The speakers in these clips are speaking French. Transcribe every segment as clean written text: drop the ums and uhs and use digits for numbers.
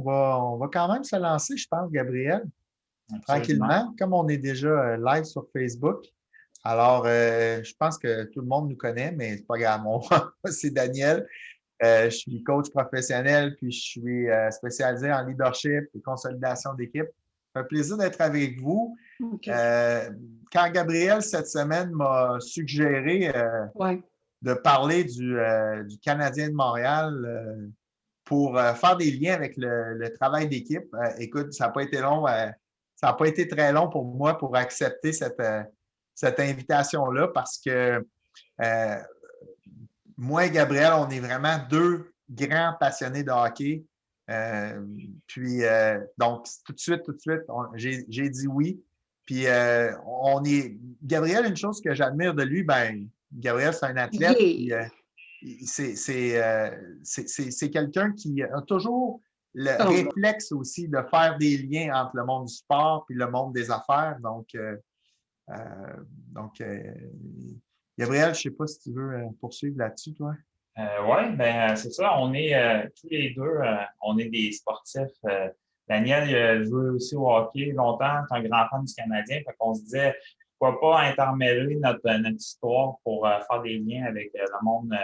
on va quand même se lancer, je pense, Gabriel, Absolument. tranquillement, comme on est déjà live sur Facebook. Alors, je pense que tout le monde nous connaît, mais c'est pas grave. C'est Daniel. Je suis coach professionnel, puis je suis spécialisé en leadership et consolidation d'équipe. Ça fait plaisir d'être avec vous. OK. Quand Gabriel, cette semaine, m'a suggéré Ouais. de parler du Canadien de Montréal pour faire des liens avec le travail d'équipe, écoute, ça n'a pas été long, ça n'a pas été très long pour moi pour accepter cette invitation-là parce que moi et Gabriel, on est vraiment deux grands passionnés de hockey. Donc, tout de suite, j'ai dit oui. Puis, Gabriel, une chose que j'admire de lui, ben, Gabriel, c'est un athlète. Puis, c'est quelqu'un qui a toujours le réflexe aussi de faire des liens entre le monde du sport et le monde des affaires. Donc, Gabriel, je ne sais pas si tu veux poursuivre là-dessus, toi. Oui, ben c'est ça. On est tous les deux, on est des sportifs. Daniel, il a joué aussi au hockey longtemps, c'est un grand fan du Canadien. Fait qu'on se disait, pourquoi pas intermêler notre histoire pour faire des liens avec le monde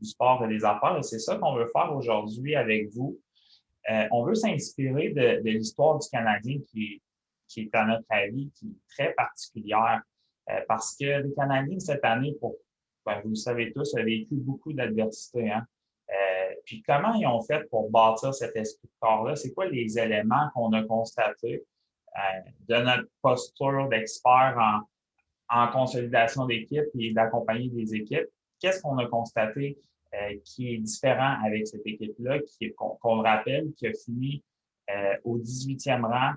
du sport et des affaires. Et c'est ça qu'on veut faire aujourd'hui avec vous. On veut s'inspirer de l'histoire du Canadien qui est, à notre avis, qui est très particulière. Parce que les Canadiens, cette année, vous le savez tous, ont vécu beaucoup d'adversité. Hein? Puis comment ils ont fait pour bâtir cet esprit de corps-là? C'est quoi les éléments qu'on a constatés de notre posture d'expert en consolidation d'équipe et d'accompagner des équipes? Qu'est-ce qu'on a constaté qui est différent avec cette équipe-là, qu'on le rappelle, qui a fini au 18e rang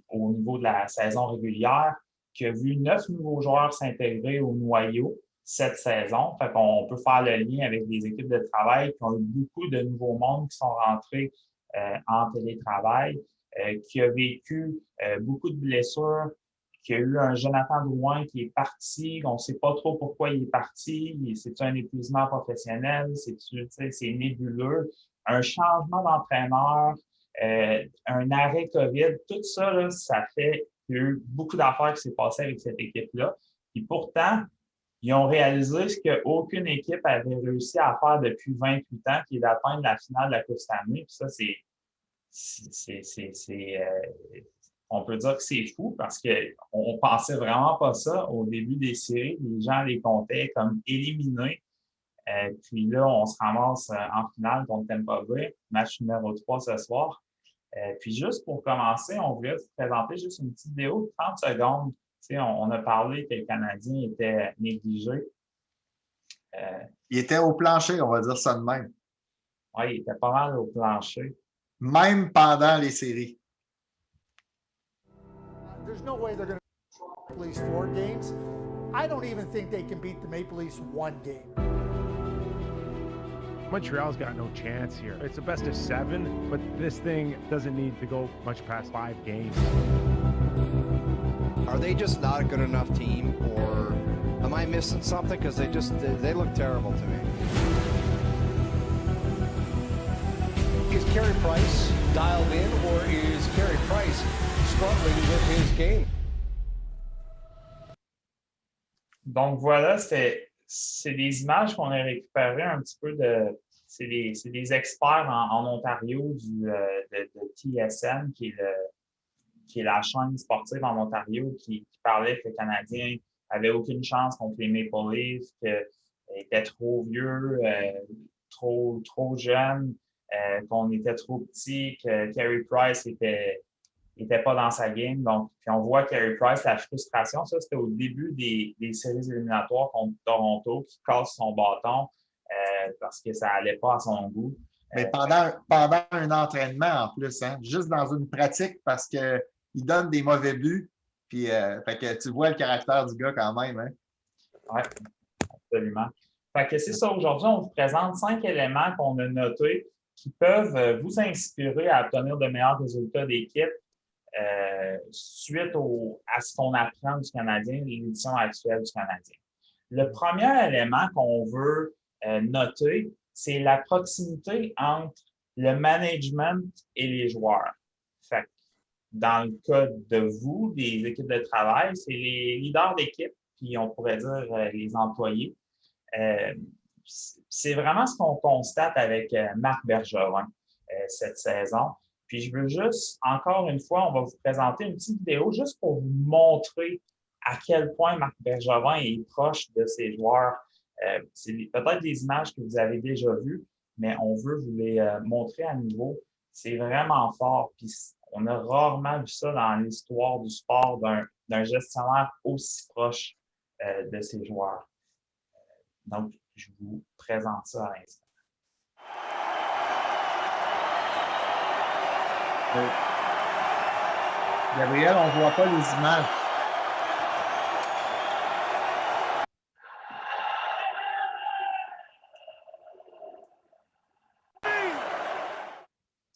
au niveau de la saison régulière, qui a vu 9 nouveaux joueurs s'intégrer au noyau cette saison. Fait qu'on peut faire le lien avec des équipes de travail qui ont eu beaucoup de nouveaux mondes qui sont rentrés en télétravail, qui a vécu beaucoup de blessures, qui a eu un Jonathan Drouin qui est parti. On ne sait pas trop pourquoi il est parti. C'est un épuisement professionnel, c'est nébuleux. Un changement d'entraîneur, un arrêt COVID, tout ça, là, ça fait qu'il y a eu beaucoup d'affaires qui s'est passées avec cette équipe-là. Et pourtant, ils ont réalisé ce qu'aucune équipe avait réussi à faire depuis 28 ans, qui est d'atteindre la finale de la Coupe Stanley. Puis ça, on peut dire que c'est fou parce qu'on pensait vraiment pas ça au début des séries. Les gens les comptaient comme éliminés. Puis là, on se ramasse en finale contre Tampa Bay, match numéro 3 ce soir. Puis juste pour commencer, on voulait vous présenter juste une petite vidéo de 30 secondes. On a parlé que le Canadien était négligé. Il était au plancher, on va dire ça de même. Oui, il était pas mal au plancher. Même pendant les séries. There's no way they're going to beat the Maple Leafs 4 games. I don't even think they can beat the Maple Leafs 1 game. Montreal's got no chance here. It's a best of 7, but this thing doesn't need to go much past 5 games. Are they just not a good enough team, or am I missing something? Because they look terrible to me. Is Carey Price dialed in, or is Carey Price struggling with his game? Donc voilà, c'est des images qu'on a récupérées un petit peu c'est des experts en Ontario de TSN, qui est la chaîne sportive en Ontario, qui parlait que le Canadien avait aucune chance contre les Maple Leafs, qu'il était trop vieux, trop jeune, qu'on était trop petit, que Carey Price était pas dans sa game. Donc, puis on voit Carey Price, la frustration, ça, c'était au début des séries éliminatoires contre Toronto, qui casse son bâton parce que ça n'allait pas à son goût. Mais pendant un entraînement en plus, hein, juste dans une pratique, parce qu'il donne des mauvais buts. Puis, fait que tu vois le caractère du gars quand même. Hein? Oui, absolument. Fait que c'est ça. Aujourd'hui, on vous présente 5 éléments qu'on a notés qui peuvent vous inspirer à obtenir de meilleurs résultats d'équipe suite à ce qu'on apprend du Canadien, l'édition actuelle du Canadien. Le premier élément qu'on veut noter, c'est la proximité entre le management et les joueurs. Fait que dans le cas de vous, des équipes de travail, c'est les leaders d'équipe, puis on pourrait dire les employés. C'est vraiment ce qu'on constate avec Marc Bergevin cette saison. Puis je veux juste, encore une fois, on va vous présenter une petite vidéo juste pour vous montrer à quel point Marc Bergevin est proche de ses joueurs. C'est peut-être des images que vous avez déjà vues, mais on veut vous les montrer à nouveau. C'est vraiment fort. Puis on a rarement vu ça dans l'histoire du sport d'un gestionnaire aussi proche de ses joueurs. Donc, je vous présente ça à l'instant. Gabriel, on ne voit pas les images.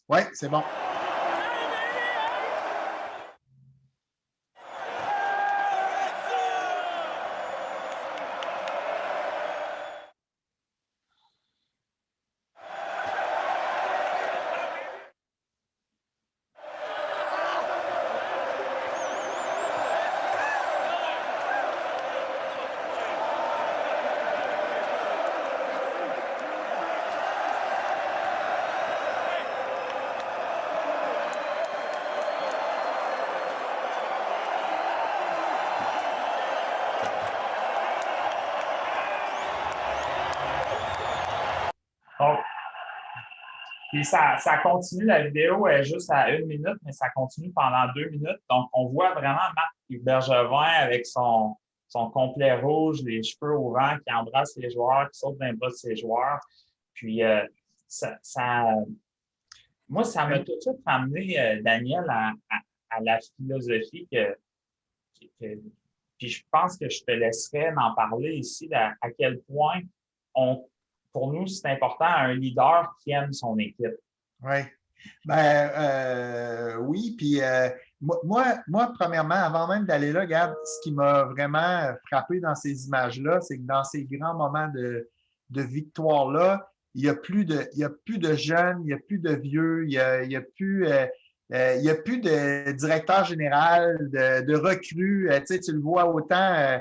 Oui, c'est bon. Donc, puis ça continue, la vidéo est juste à 1 minute, mais ça continue pendant 2 minutes. Donc, on voit vraiment Marc Bergevin avec son complet rouge, les cheveux au vent, qui embrasse les joueurs, qui saute dans les bras de ses joueurs. Puis, moi, ça m'a tout de suite ramené, Daniel, à la philosophie puis je pense que je te laisserai m'en parler ici, à quel point pour nous, c'est important, un leader qui aime son équipe. Oui. Oui, puis moi, premièrement, avant même d'aller là, regarde, ce qui m'a vraiment frappé dans ces images-là, c'est que dans ces grands moments de victoire-là, il n'y a plus de jeunes, il n'y a plus de vieux, il n'y a plus de directeur général, de recrues. Tu le vois autant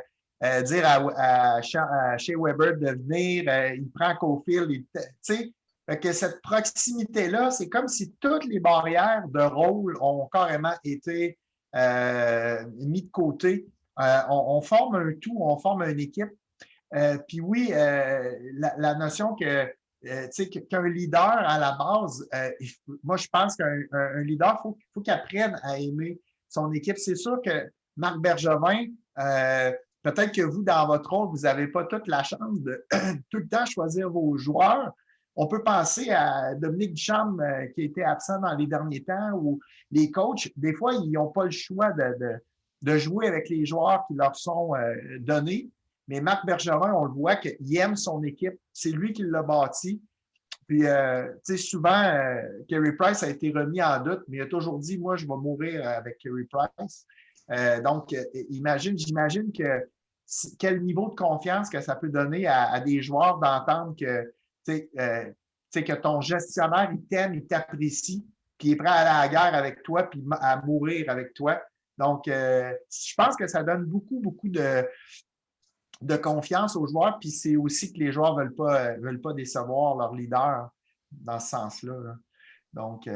dire à Shea Weber de venir, il prend Caulfield, tu sais. Que cette proximité-là, c'est comme si toutes les barrières de rôle ont carrément été mis de côté. On forme un tout, on forme une équipe. Puis oui, la notion qu'un leader à la base, moi je pense qu'un leader, faut qu'il apprenne à aimer son équipe. C'est sûr que Marc Bergevin, peut-être que vous, dans votre rôle, vous n'avez pas toute la chance de tout le temps choisir vos joueurs. On peut penser à Dominique Ducharme qui était absent dans les derniers temps, ou les coachs, des fois, ils n'ont pas le choix de jouer avec les joueurs qui leur sont donnés. Mais Marc Bergevin, on le voit qu'il aime son équipe. C'est lui qui l'a bâti. Puis, tu sais, souvent, Carey Price a été remis en doute, mais il a toujours dit, moi, je vais mourir avec Carey Price. Donc, j'imagine que quel niveau de confiance que ça peut donner à des joueurs d'entendre que que ton gestionnaire, il t'aime, il t'apprécie, puis il est prêt à aller à la guerre avec toi, puis à mourir avec toi. Donc, je pense que ça donne beaucoup, beaucoup de confiance aux joueurs, puis c'est aussi que les joueurs ne veulent pas décevoir leur leader dans ce sens-là. Là. Donc,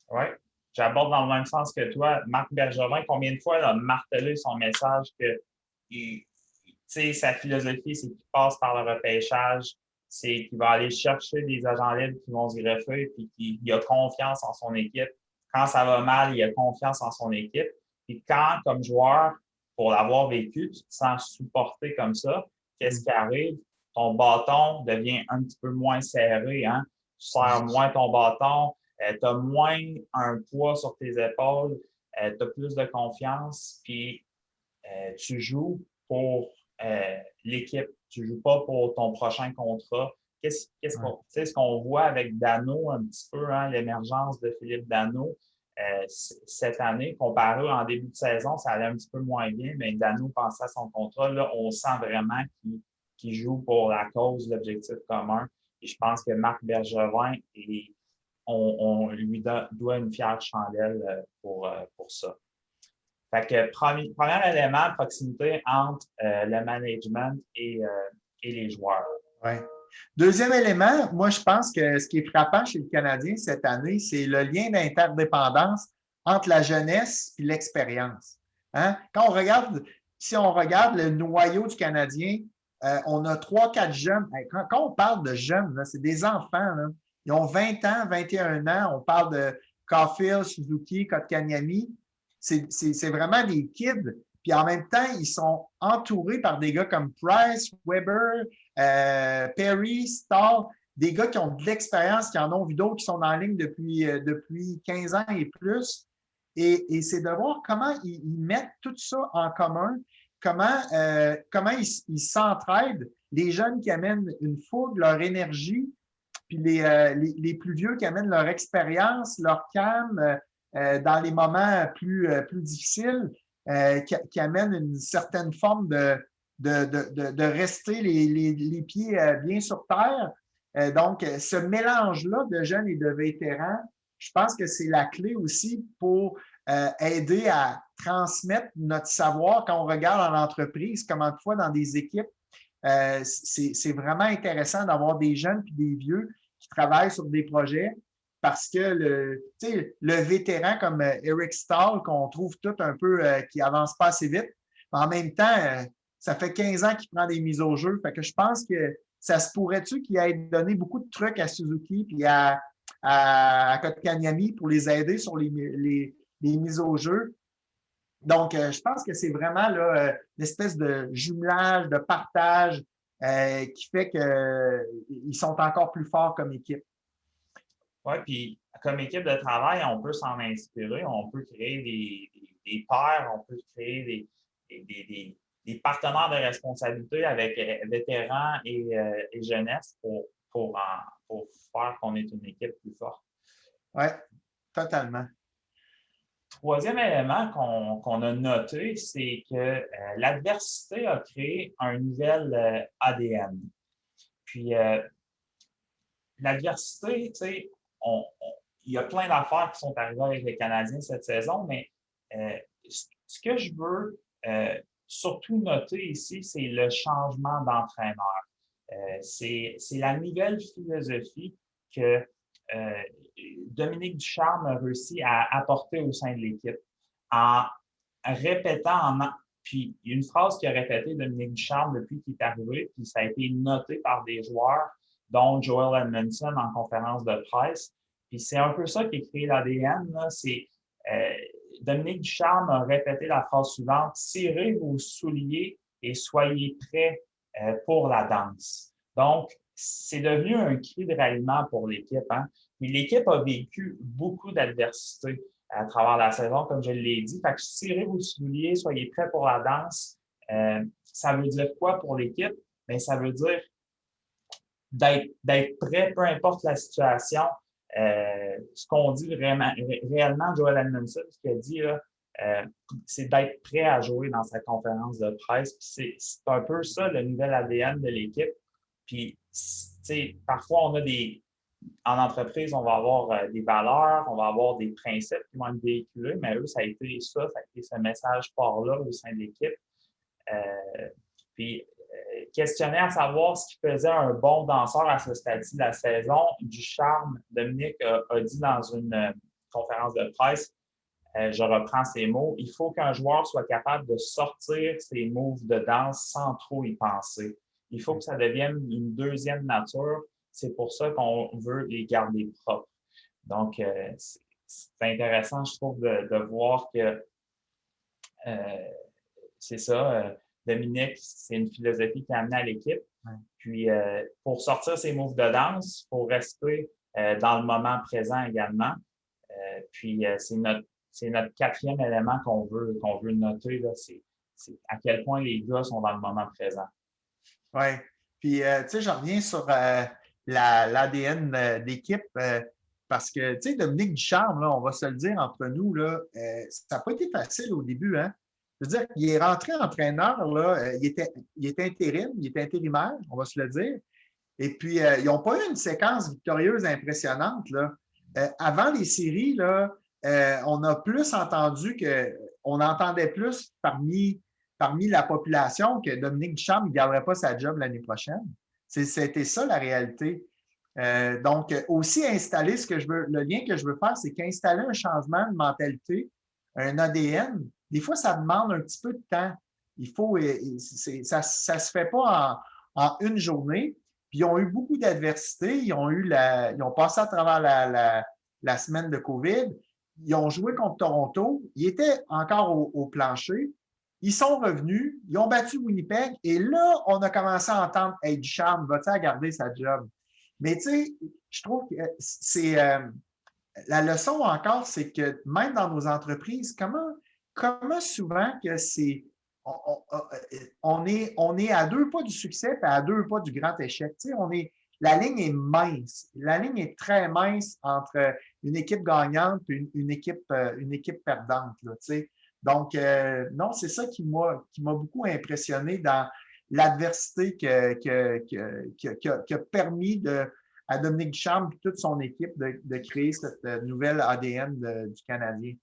oui, j'aborde dans le même sens que toi. Marc Bergevin, combien de fois il a martelé son message que sa philosophie, c'est qu'il passe par le repêchage, c'est qu'il va aller chercher des agents libres qui vont se greffer, puis qu'il a confiance en son équipe. Quand ça va mal, il a confiance en son équipe. Puis quand, comme joueur, pour l'avoir vécu, tu te sens supporté comme ça, qu'est-ce qui arrive? Ton bâton devient un petit peu moins serré, hein? Tu serres moins ton bâton, tu as moins un poids sur tes épaules, tu as plus de confiance, puis tu joues pour l'équipe. Tu ne joues pas pour ton prochain contrat. Ce qu'on voit avec Danault un petit peu, hein, l'émergence de Philippe Danault cette année, comparé en début de saison, ça allait un petit peu moins bien, mais Danault pensait à son contrat. Là, on sent vraiment qu'il joue pour la cause, l'objectif commun. Et je pense que Marc Bergevin on lui doit une fière chandelle pour ça. Fait que premier élément, proximité entre le management et les joueurs. Ouais. Deuxième élément, moi, je pense que ce qui est frappant chez le Canadien cette année, c'est le lien d'interdépendance entre la jeunesse et l'expérience. Hein? Si on regarde le noyau du Canadien, on a 3-4 jeunes. Quand on parle de jeunes, là, c'est des enfants. Là. Ils ont 20 ans, 21 ans. On parle de Caulfield, Suzuki, Kotkaniemi. C'est vraiment des kids. Puis en même temps, ils sont entourés par des gars comme Price, Weber, Perry, Stahl, des gars qui ont de l'expérience, qui en ont vu d'autres, qui sont en ligne depuis 15 ans et plus. Et c'est de voir comment ils mettent tout ça en commun, comment ils s'entraident, les jeunes qui amènent une fougue, leur énergie, puis les plus vieux qui amènent leur expérience, leur calme dans les moments plus difficiles, qui amènent une certaine forme de rester les pieds bien sur terre. Donc, ce mélange-là de jeunes et de vétérans, je pense que c'est la clé aussi pour aider à transmettre notre savoir quand on regarde en entreprise, comme une fois dans des équipes. C'est vraiment intéressant d'avoir des jeunes et des vieux qui travaillent sur des projets parce que le vétéran comme Eric Stahl, qu'on trouve tout un peu qui avance pas assez vite, mais en même temps, ça fait 15 ans qu'il prend des mises au jeu. Fait que je pense que ça se pourrait-tu qu'il ait donné beaucoup de trucs à Suzuki puis à Kotkaniemi pour les aider sur les mises au jeu. Donc, je pense que c'est vraiment là, l'espèce de jumelage, de partage qui fait qu'ils sont encore plus forts comme équipe. Oui, puis comme équipe de travail, on peut s'en inspirer, on peut créer des pairs, on peut créer des partenaires de responsabilité avec vétérans et jeunesse pour faire qu'on ait une équipe plus forte. Oui, totalement. Troisième élément qu'on a noté, c'est que l'adversité a créé un nouvel ADN. Puis, l'adversité, tu sais, il y a plein d'affaires qui sont arrivées avec les Canadiens cette saison, mais ce que je veux surtout noter ici, c'est le changement d'entraîneur. C'est la nouvelle philosophie que Dominique Ducharme a réussi à apporter au sein de l'équipe en répétant, puis il y a une phrase qu'il a répétée Dominique Ducharme depuis qu'il est arrivé, puis ça a été noté par des joueurs, dont Joel Edmondson en conférence de presse. Puis c'est un peu ça qui a créé l'ADN. C'est Dominique Ducharme a répété la phrase suivante: tirez vos souliers et soyez prêts pour la danse. Donc, c'est devenu un cri de ralliement pour l'équipe. Hein? Puis l'équipe a vécu beaucoup d'adversité à travers la saison, comme je l'ai dit. Fait que tirez vos souliers, soyez prêts pour la danse. Ça veut dire quoi pour l'équipe? Bien, ça veut dire d'être prêt, peu importe la situation. Ce qu'on dit réellement, Joel Edmondson, ce qu'il a dit, là, c'est d'être prêt à jouer dans sa conférence de presse. Puis c'est un peu ça, le nouvel ADN de l'équipe. Puis, parfois, en entreprise, on va avoir des valeurs, on va avoir des principes qui vont être véhiculés, mais eux, ça a été ce message fort-là au sein de l'équipe. Puis, questionner à savoir ce qui faisait un bon danseur à ce stade-ci de la saison, Ducharme, Dominique a dit dans une conférence de presse, je reprends ses mots, il faut qu'un joueur soit capable de sortir ses moves de danse sans trop y penser. Il faut que ça devienne une deuxième nature. C'est pour ça qu'on veut les garder propres. Donc, c'est intéressant, je trouve, de voir que c'est ça. Dominique, c'est une philosophie qui a amené à l'équipe. Ouais. Puis, pour sortir ses moves de danse, il faut rester dans le moment présent également. Puis, c'est notre quatrième élément qu'on veut noter. Là, c'est à quel point les gars sont dans le moment présent. Oui. Puis, tu sais, je reviens sur l'ADN d'équipe parce que, tu sais, Dominique Ducharme, là, on va se le dire entre nous, là, ça n'a pas été facile au début, hein? Je veux dire, il est rentré entraîneur, là, il était intérim, il était intérimaire, on va se le dire. Et puis, ils n'ont pas eu une séquence victorieuse impressionnante, là. avant les séries, là, on a plus entendu on entendait plus parmi la population que Dominique Ducharme ne garderait pas sa job l'année prochaine. C'était ça la réalité. Donc, aussi installer le lien que je veux faire, c'est qu'installer un changement de mentalité, un ADN, des fois, ça demande un petit peu de temps. Ça ne se fait pas en une journée. Puis, ils ont eu beaucoup d'adversité. Ils ont passé à travers la semaine de COVID. Ils ont joué contre Toronto. Ils étaient encore au plancher. Ils sont revenus. Ils ont battu Winnipeg. Et là, on a commencé à entendre « Hey, Ducharme, va-t-il garder sa job? » Mais tu sais, je trouve que la leçon encore, c'est que même dans nos entreprises, comment souvent que on est à 2 pas du succès et à 2 pas du grand échec. Tu sais, la ligne est mince. La ligne est très mince entre une équipe gagnante et une équipe perdante. Là, tu sais. Donc, non, c'est ça qui m'a beaucoup impressionné dans l'adversité qui a permis à Dominique Ducharme et toute son équipe de créer cette nouvelle ADN du Canadien.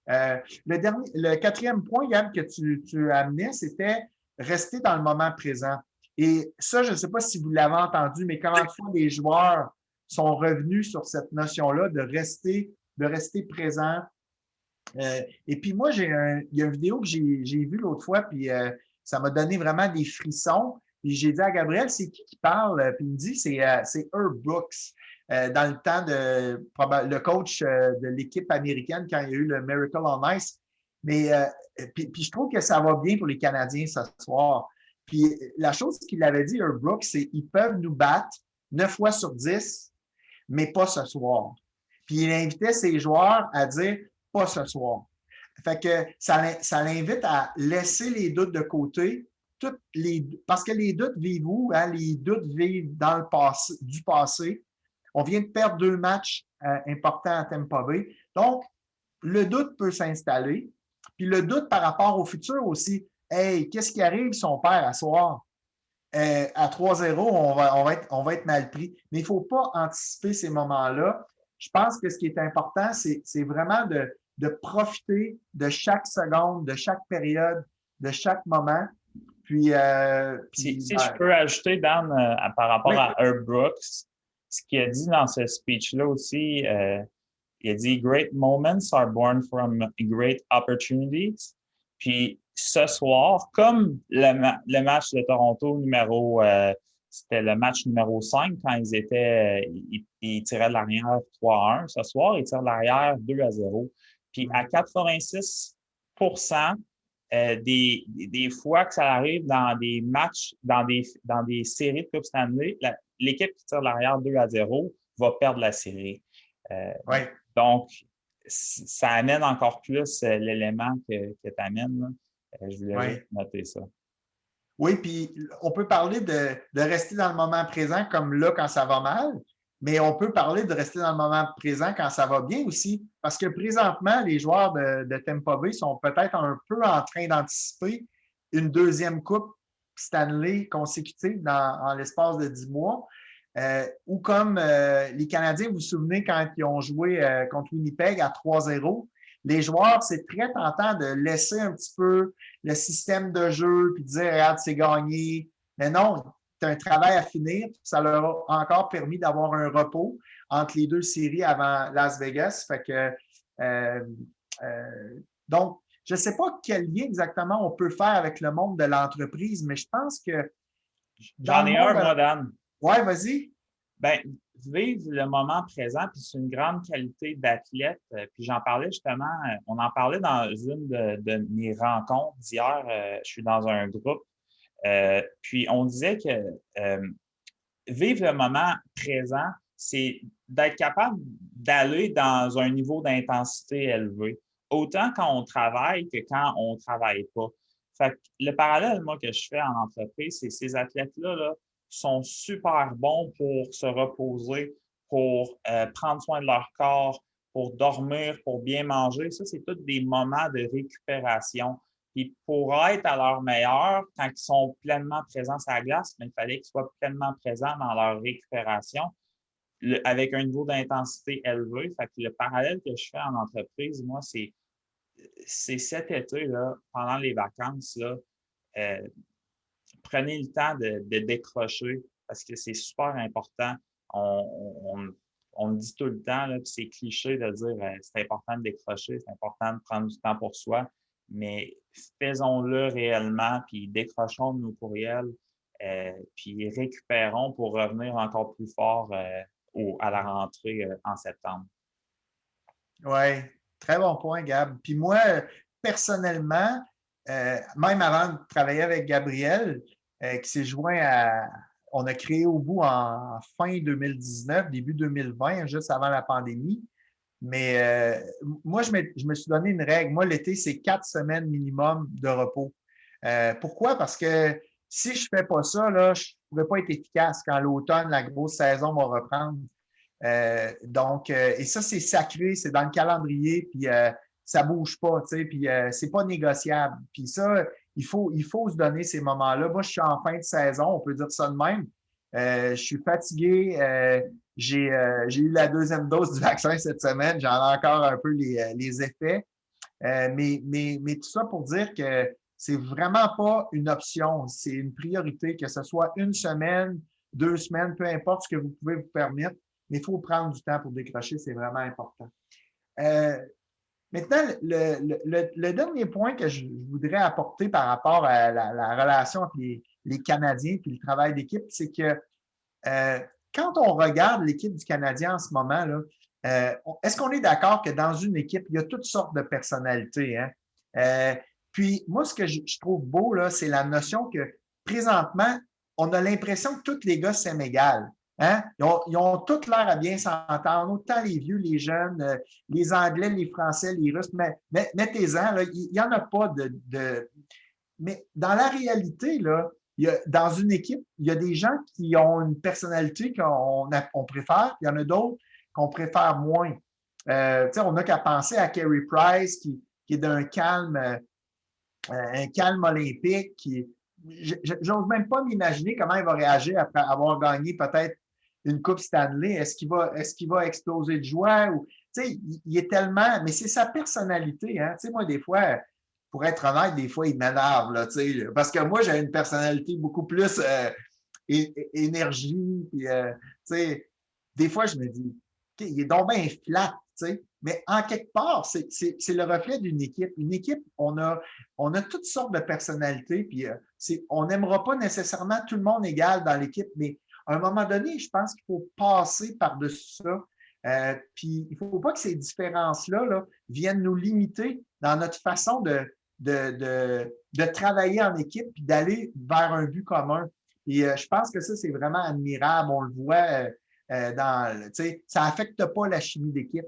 Le quatrième point, Yann, que tu amenais, c'était rester dans le moment présent. Et ça, je ne sais pas si vous l'avez entendu, mais comment de fois les joueurs sont revenus sur cette notion-là de rester présent. Et puis moi, il y a une vidéo que j'ai vue l'autre fois, puis ça m'a donné vraiment des frissons. Puis j'ai dit à Gabriel, c'est qui parle? Puis il me dit, c'est Herb Brooks. Dans le temps le coach de l'équipe américaine quand il y a eu le Miracle on Ice. Mais puis je trouve que ça va bien pour les Canadiens ce soir. Puis la chose qu'il avait dit, Herb Brooks, c'est ils peuvent nous battre 9 fois sur 10, mais pas ce soir. Puis il invitait ses joueurs à dire pas ce soir. Fait que ça l'invite à laisser les doutes de côté. Parce que les doutes vivent où? Hein? Les doutes vivent dans le passé, du passé. On vient de perdre 2 matchs importants à Tampa Bay. Donc, le doute peut s'installer. Puis le doute par rapport au futur aussi. Hey, qu'est-ce qui arrive si on perd à soir? À 3-0, on va être mal pris. Mais il ne faut pas anticiper ces moments-là. Je pense que ce qui est important, c'est vraiment de profiter de chaque seconde, de chaque période, de chaque moment. Puis, si je peux ajouter, Dan, par rapport à Herb Brooks, ce qu'il a dit dans ce speech-là aussi, il a dit « Great moments are born from great opportunities ». Puis ce soir, comme le match de Toronto c'était le match numéro 5 quand ils tiraient de l'arrière 3-1. Ce soir, ils tirent de l'arrière 2-0. Puis à 86% des fois que ça arrive dans des matchs, dans des séries de Coupe Stanley, l'équipe qui tire de l'arrière 2-0 va perdre la série. Donc, ça amène encore plus l'élément que tu amènes. Je voulais juste noter ça. Oui, puis on peut parler de rester dans le moment présent comme là quand ça va mal, mais on peut parler de rester dans le moment présent quand ça va bien aussi, parce que présentement, les joueurs de Tampa Bay sont peut-être un peu en train d'anticiper une deuxième Coupe Stanley consécutive en l'espace de 10 mois. Ou comme les Canadiens, vous vous souvenez quand ils ont joué contre Winnipeg à 3-0, les joueurs, c'est très tentant de laisser un petit peu le système de jeu puis de dire « Regarde, c'est gagné ». Mais non, c'est un travail à finir. Ça leur a encore permis d'avoir un repos entre les 2 séries avant Las Vegas. Fait que, donc, je ne sais pas quel lien exactement on peut faire avec le monde de l'entreprise, mais je pense que… J'en ai un, moi, Dan. Oui, vas-y. Bien, vivre le moment présent, puis c'est une grande qualité d'athlète. Puis j'en parlais justement, on en parlait dans une de mes rencontres d'hier. Je suis dans un groupe. Puis on disait que vivre le moment présent, c'est d'être capable d'aller dans un niveau d'intensité élevé, autant quand on travaille que quand on ne travaille pas. Fait que le parallèle, moi, que je fais en entreprise, c'est ces athlètes-là sont super bons pour se reposer, pour prendre soin de leur corps, pour dormir, pour bien manger. Ça, c'est tous des moments de récupération. Puis pour être à leur meilleur, quand ils sont pleinement présents sur la glace, mais il fallait qu'ils soient pleinement présents dans leur récupération. avec un niveau d'intensité élevé. Fait que le parallèle que je fais en entreprise, moi, c'est cet été, là, pendant les vacances, là, prenez le temps de décrocher parce que c'est super important. On le dit tout le temps, là, puis c'est cliché de dire c'est important de décrocher, c'est important de prendre du temps pour soi, mais faisons-le réellement, puis décrochons de nos courriels, puis récupérons pour revenir encore plus fort à la rentrée en septembre. Oui, très bon point, Gab. Puis moi, personnellement, même avant de travailler avec Gabriel, qui s'est joint à. On a créé au bout en fin 2019, début 2020, juste avant la pandémie. Mais moi, je me suis donné une règle. Moi, l'été, c'est 4 semaines minimum de repos. Pourquoi? Parce que si je ne fais pas ça, là, je ne pourrais pas être efficace quand l'automne, la grosse saison va reprendre. Et ça, c'est sacré, c'est dans le calendrier, puis ça ne bouge pas, tu sais, puis c'est pas négociable. Puis ça, il faut se donner ces moments-là. Moi, je suis en fin de saison, on peut dire ça de même. Je suis fatigué. J'ai eu la 2e dose du vaccin cette semaine. J'en ai encore un peu les effets. Mais tout ça pour dire que c'est vraiment pas une option. C'est une priorité, que ce soit 1 semaine, 2 semaines, peu importe ce que vous pouvez vous permettre. Mais il faut prendre du temps pour décrocher, c'est vraiment important. Maintenant, le dernier point que je voudrais apporter par rapport à la relation entre les Canadiens et le travail d'équipe, c'est que quand on regarde l'équipe du Canadien en ce moment, là, est-ce qu'on est d'accord que dans une équipe, il y a toutes sortes de personnalités, hein? Puis moi, ce que je trouve beau, là, c'est la notion que présentement, on a l'impression que tous les gars s'aiment égal. Hein? Ils ont tous l'air à bien s'entendre, autant les vieux, les jeunes, les Anglais, les Français, les Russes. Mais mettez-en, il n'y en a pas de. Mais dans la réalité, là, dans une équipe, il y a des gens qui ont une personnalité qu'on préfère, puis il y en a d'autres qu'on préfère moins. On n'a qu'à penser à Carey Price, qui est d'un calme, un calme olympique. J'ose même pas m'imaginer comment il va réagir après avoir gagné peut-être une Coupe Stanley. Est-ce qu'il va exploser de joie? Il est tellement. Mais c'est sa personnalité. Hein? Moi, des fois, pour être honnête, des fois, il m'énerve. Là, parce que moi, j'ai une personnalité beaucoup plus énergie. Puis, des fois, je me dis, il est donc bien flat. Mais en quelque part, c'est le reflet d'une équipe. Une équipe, on a toutes sortes de personnalités. Puis, on n'aimera pas nécessairement tout le monde égal dans l'équipe, mais à un moment donné, je pense qu'il faut passer par-dessus ça. Puis, il ne faut pas que ces différences-là là, viennent nous limiter dans notre façon de travailler en équipe et d'aller vers un but commun. Et je pense que ça, c'est vraiment admirable. On le voit ça n'affecte pas la chimie d'équipe.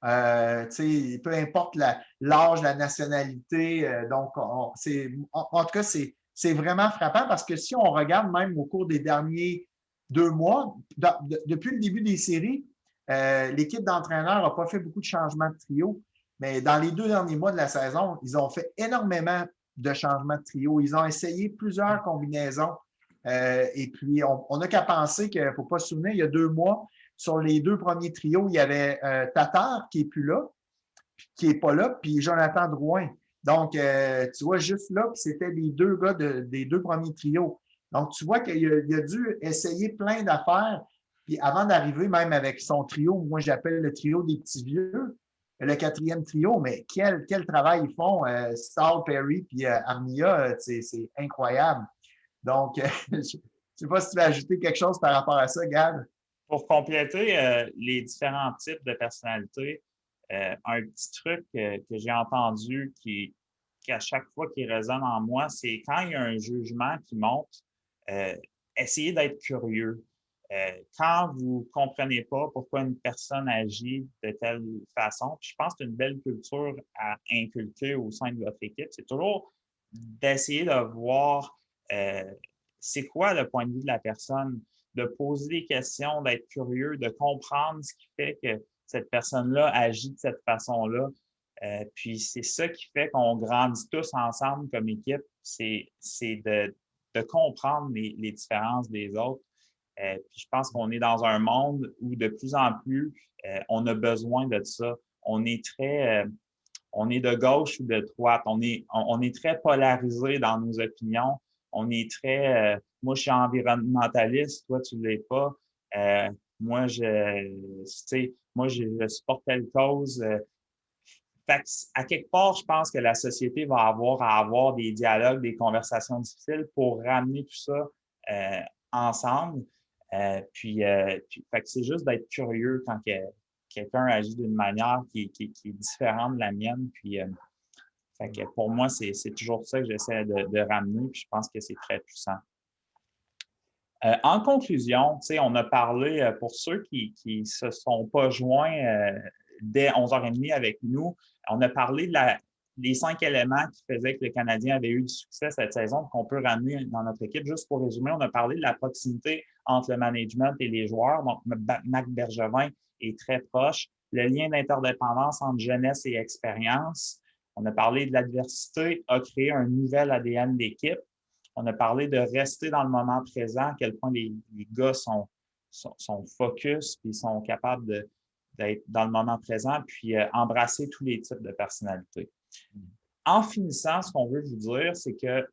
Peu importe l'âge, la nationalité. Donc, en tout cas, c'est vraiment frappant parce que si on regarde même au cours des derniers 2 mois, depuis le début des séries, l'équipe d'entraîneurs n'a pas fait beaucoup de changements de trio, mais dans les 2 derniers mois de la saison, ils ont fait énormément de changements de trio. Ils ont essayé plusieurs combinaisons. Et puis, on n'a qu'à penser qu'il ne faut pas se souvenir, il y a 2 mois, sur les 2 premiers trios, il y avait Tatar qui n'est plus là, qui n'est pas là, puis Jonathan Drouin. Donc, tu vois, juste là, c'était les 2 gars des 2 premiers trios. Donc, tu vois qu'il a dû essayer plein d'affaires. Puis avant d'arriver même avec son trio, moi j'appelle le trio des petits vieux, le 4e trio, mais quel travail ils font, Stahl, Perry puis Armia, c'est incroyable. Donc, je ne sais pas si tu veux ajouter quelque chose par rapport à ça, Gab. Pour compléter les différents types de personnalités, un petit truc que j'ai entendu qui à chaque fois qui résonne en moi, c'est quand il y a un jugement qui monte, essayez d'être curieux. Quand vous ne comprenez pas pourquoi une personne agit de telle façon, puis je pense que c'est une belle culture à inculquer au sein de votre équipe, c'est toujours d'essayer de voir c'est quoi le point de vue de la personne, de poser des questions, d'être curieux, de comprendre ce qui fait que cette personne-là agit de cette façon-là. Puis c'est ça qui fait qu'on grandit tous ensemble comme équipe, c'est de comprendre les différences des autres. Puis je pense qu'on est dans un monde où de plus en plus, on a besoin de ça. On est de gauche ou de droite. On est très polarisé dans nos opinions. On est très, moi, je suis environnementaliste, toi, tu ne l'es pas. Moi, je supporte telle cause. Fait à quelque part, je pense que la société va avoir à avoir des dialogues, des conversations difficiles pour ramener tout ça ensemble. Fait que c'est juste d'être curieux quand quelqu'un agit d'une manière qui est différente de la mienne. Puis, fait que pour moi, c'est toujours ça que j'essaie de ramener. Puis je pense que c'est très puissant. En conclusion, on a parlé, pour ceux qui se sont pas joints dès 11h30 avec nous, on a parlé des 5 éléments qui faisaient que le Canadien avait eu du succès cette saison, qu'on peut ramener dans notre équipe. Juste pour résumer, on a parlé de la proximité entre le management et les joueurs. Donc, Marc Bergevin est très proche. Le lien d'interdépendance entre jeunesse et expérience. On a parlé de l'adversité a créé un nouvel ADN d'équipe. On a parlé de rester dans le moment présent, à quel point les gars sont focus et sont capables d'être dans le moment présent, puis embrasser tous les types de personnalités. En finissant, ce qu'on veut vous dire, c'est que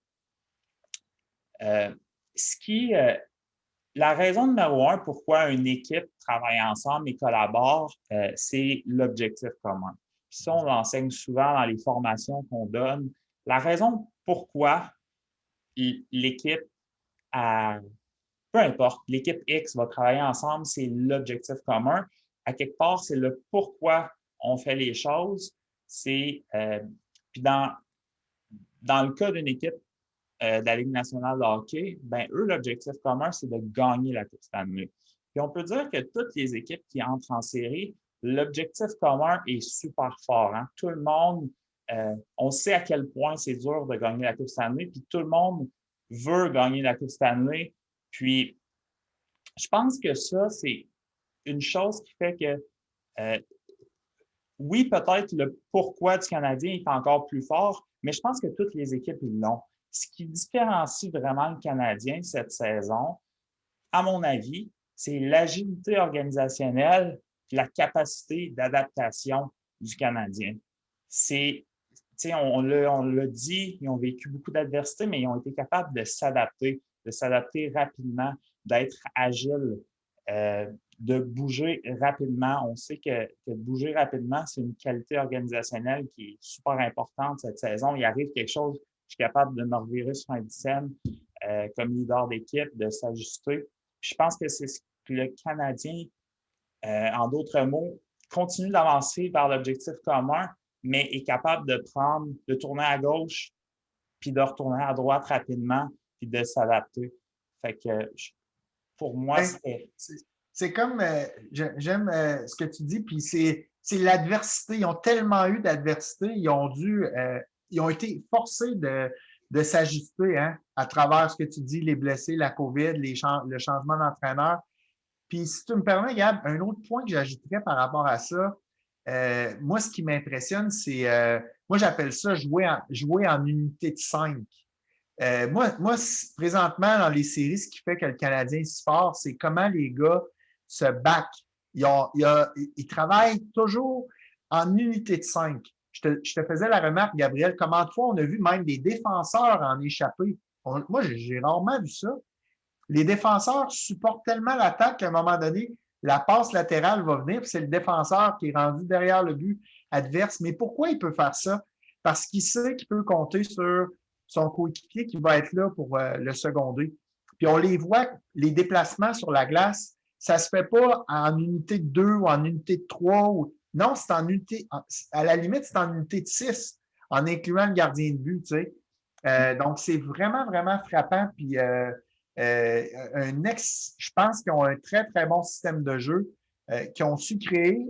la raison numéro 1 pourquoi une équipe travaille ensemble et collabore, c'est l'objectif commun. Puis ça, on l'enseigne souvent dans les formations qu'on donne. La raison pourquoi l'équipe, peu importe, l'équipe X va travailler ensemble, c'est l'objectif commun. À quelque part, c'est le pourquoi on fait les choses. Puis dans le cas d'une équipe de la Ligue nationale de hockey, ben eux, l'objectif commun, c'est de gagner la Coupe Stanley. Puis on peut dire que toutes les équipes qui entrent en série, l'objectif commun est super fort. Hein? Tout le monde, on sait à quel point c'est dur de gagner la Coupe Stanley, puis tout le monde veut gagner la Coupe Stanley. Puis je pense que ça, c'est une chose qui fait que oui, peut-être le pourquoi du Canadien est encore plus fort, mais je pense que toutes les équipes, ils l'ont. Ce qui différencie vraiment le Canadien cette saison, à mon avis, c'est l'agilité organisationnelle et la capacité d'adaptation du Canadien. On l'a dit, ils ont vécu beaucoup d'adversité, mais ils ont été capables de s'adapter rapidement, d'être agiles, de bouger rapidement. On sait que de bouger rapidement, c'est une qualité organisationnelle qui est super importante cette saison. Il arrive quelque chose, je suis capable de me revirer sur un dizaine comme leader d'équipe, de s'ajuster. Je pense que c'est ce que le Canadien, en d'autres mots, continue d'avancer vers l'objectif commun, mais est capable de tourner à gauche, puis de retourner à droite rapidement, puis de s'adapter. Fait que pour moi, c'est comme, j'aime ce que tu dis, puis c'est l'adversité. Ils ont tellement eu d'adversité, ils ont été forcés de s'ajuster à travers ce que tu dis, les blessés, la COVID, le changement d'entraîneur. Puis si tu me permets, Gab, un autre point que j'ajouterais par rapport à ça, moi, ce qui m'impressionne, c'est, moi, j'appelle ça jouer en unité de 5. Moi, présentement, dans les séries, ce qui fait que le Canadien est si fort, c'est comment les gars se back. Ils travaillent toujours en unité de 5. Je te faisais la remarque, Gabriel, comment de fois on a vu même des défenseurs en échapper. Moi, j'ai rarement vu ça. Les défenseurs supportent tellement l'attaque qu'à un moment donné, la passe latérale va venir, puis c'est le défenseur qui est rendu derrière le but adverse. Mais pourquoi il peut faire ça? Parce qu'il sait qu'il peut compter sur son coéquipier qui va être là pour le seconder. Puis on les voit, les déplacements sur la glace, ça ne se fait pas en unité de 2 ou en unité de 3. Non, c'est en unité, à la limite, c'est en unité de 6, en incluant le gardien de but, tu sais. Donc, c'est vraiment, vraiment frappant. Puis, je pense qu'ils ont un très, très bon système de jeu qu'ils ont su créer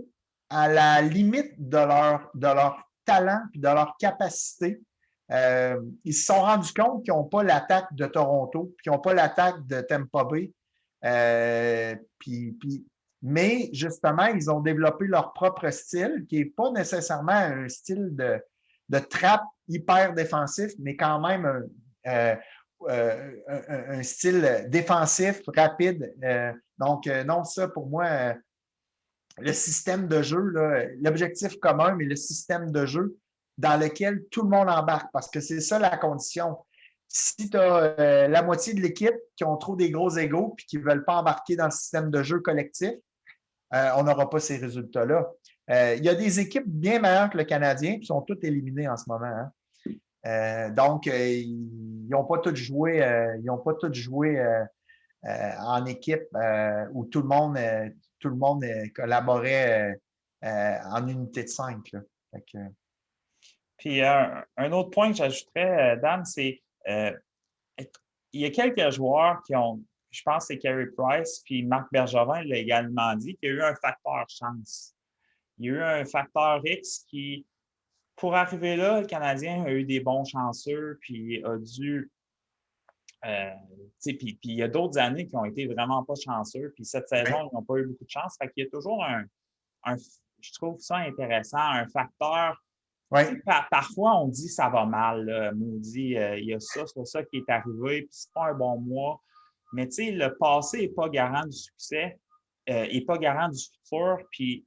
à la limite de leur talent et de leur capacité. Ils se sont rendus compte qu'ils n'ont pas l'attaque de Toronto, qu'ils n'ont pas l'attaque de Tampa Bay. Mais justement, ils ont développé leur propre style, qui n'est pas nécessairement un style de trappe hyper défensif, mais quand même un style défensif, rapide. Donc, non, ça, pour moi, le système de jeu, l'objectif commun, mais le système de jeu dans lequel tout le monde embarque, parce que c'est ça la condition. Si tu as la moitié de l'équipe qui ont trop des gros égos et qui ne veulent pas embarquer dans le système de jeu collectif, on n'aura pas ces résultats-là. Il y a des équipes bien meilleures que le Canadien qui sont toutes éliminées en ce moment. Hein. Donc, ils n'ont pas tous joué, en équipe où tout le monde collaborait en unité de 5. Là. Puis un autre point que j'ajouterais, Dan, c'est il y a quelques joueurs qui ont, je pense que c'est Carey Price, puis Marc Bergevin l'a également dit, qu'il y a eu un facteur chance. Il y a eu un facteur X qui, pour arriver là, le Canadien a eu des bons chanceux, puis a dû. Puis il y a d'autres années qui ont été vraiment pas chanceux, puis cette saison, ils n'ont pas eu beaucoup de chance. Fait qu'il y a toujours je trouve ça intéressant, un facteur. Ouais. Parfois, on dit ça va mal, maudit, il y a ça qui est arrivé, puis c'est pas un bon mois. Mais tu sais, le passé n'est pas garant du succès, n'est pas garant du futur. Puis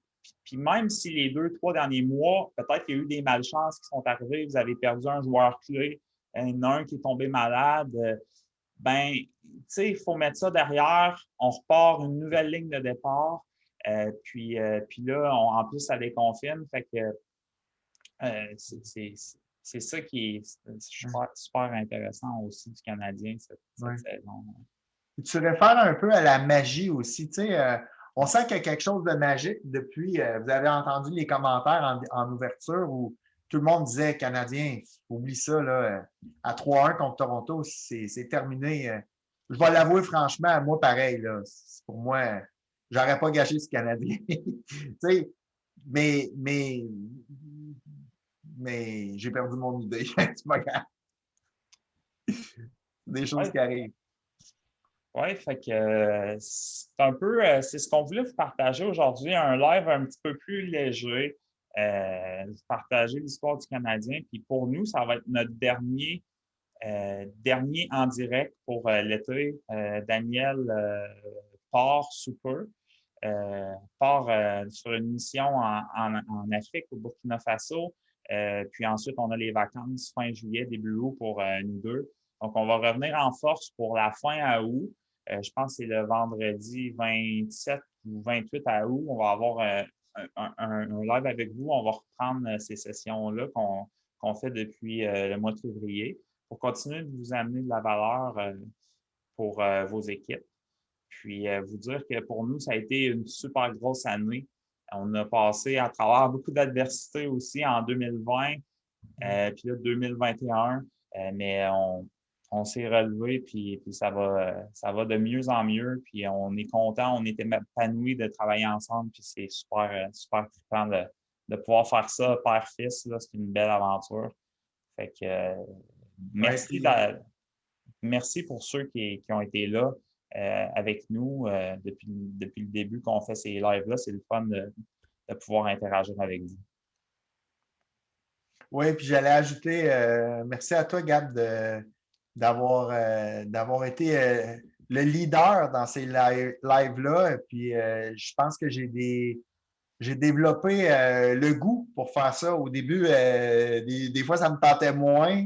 même si les 2-3 derniers mois, peut-être qu'il y a eu des malchances qui sont arrivées, vous avez perdu un joueur clé, un qui est tombé malade, tu sais, il faut mettre ça derrière, on repart une nouvelle ligne de départ, puis là, en plus, ça déconfine, fait que c'est ça qui est super intéressant aussi du Canadien cette saison. Tu réfères un peu à la magie aussi. Tu sais, on sent qu'il y a quelque chose de magique depuis. Vous avez entendu les commentaires en ouverture où tout le monde disait Canadien, oublie ça, là, à 3-1 contre Toronto, c'est terminé. Je vais l'avouer franchement, moi pareil. Là, pour moi, j'aurais pas gâché ce Canadien. Tu sais, mais j'ai perdu mon idée. C'est pas grave. Des choses qui arrivent. Oui, fait que c'est un peu, c'est ce qu'on voulait vous partager aujourd'hui, un live un petit peu plus léger, partager l'histoire du Canadien. Puis pour nous, ça va être notre dernier en direct pour l'été. Daniel part sous peu, part sur une mission en Afrique, au Burkina Faso. Puis ensuite, on a les vacances fin juillet, début août pour nous deux. Donc, on va revenir en force pour la fin à août. Je pense que c'est le vendredi 27 ou 28 à août. On va avoir un live avec vous. On va reprendre ces sessions-là qu'on fait depuis le mois de février pour continuer de vous amener de la valeur pour vos équipes. Puis, vous dire que pour nous, ça a été une super grosse année. On a passé à travers beaucoup d'adversités aussi en 2020, puis là, 2021, mais on s'est relevé, puis ça va de mieux en mieux, puis on est content, on est épanoui de travailler ensemble, puis c'est super trippant de pouvoir faire ça père-fils, là, c'est une belle aventure. Fait que merci pour ceux qui ont été là avec nous depuis le début qu'on fait ces lives-là. C'est le fun de pouvoir interagir avec vous. Oui, puis j'allais ajouter, merci à toi, Gab, d'avoir été le leader dans ces lives-là. Puis je pense que j'ai développé le goût pour faire ça. Au début, des fois, ça me tentait moins,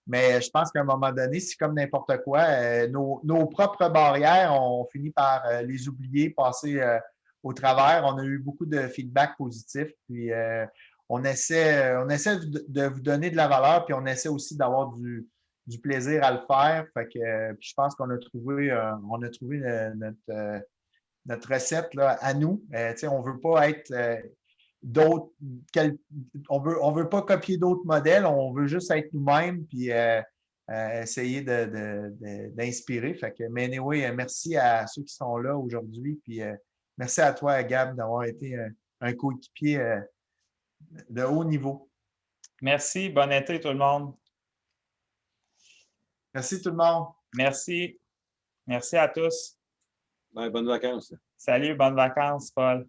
mais je pense qu'à un moment donné, c'est comme n'importe quoi. Nos propres barrières, on finit par les oublier, passer au travers. On a eu beaucoup de feedback positif. Puis on essaie de vous donner de la valeur, puis on essaie aussi d'avoir du plaisir à le faire. Fait que puis je pense qu'on a trouvé notre recette là, à nous. On ne veut pas être on veut pas copier d'autres modèles, on veut juste être nous-mêmes puis essayer d'inspirer. Fait que, mais anyway, merci à ceux qui sont là aujourd'hui. Puis merci à toi, Gab, d'avoir été un coéquipier de haut niveau. Merci. Bon été, tout le monde. Merci tout le monde. Merci. Merci à tous. Bonnes vacances. Salut, bonnes vacances, Paul.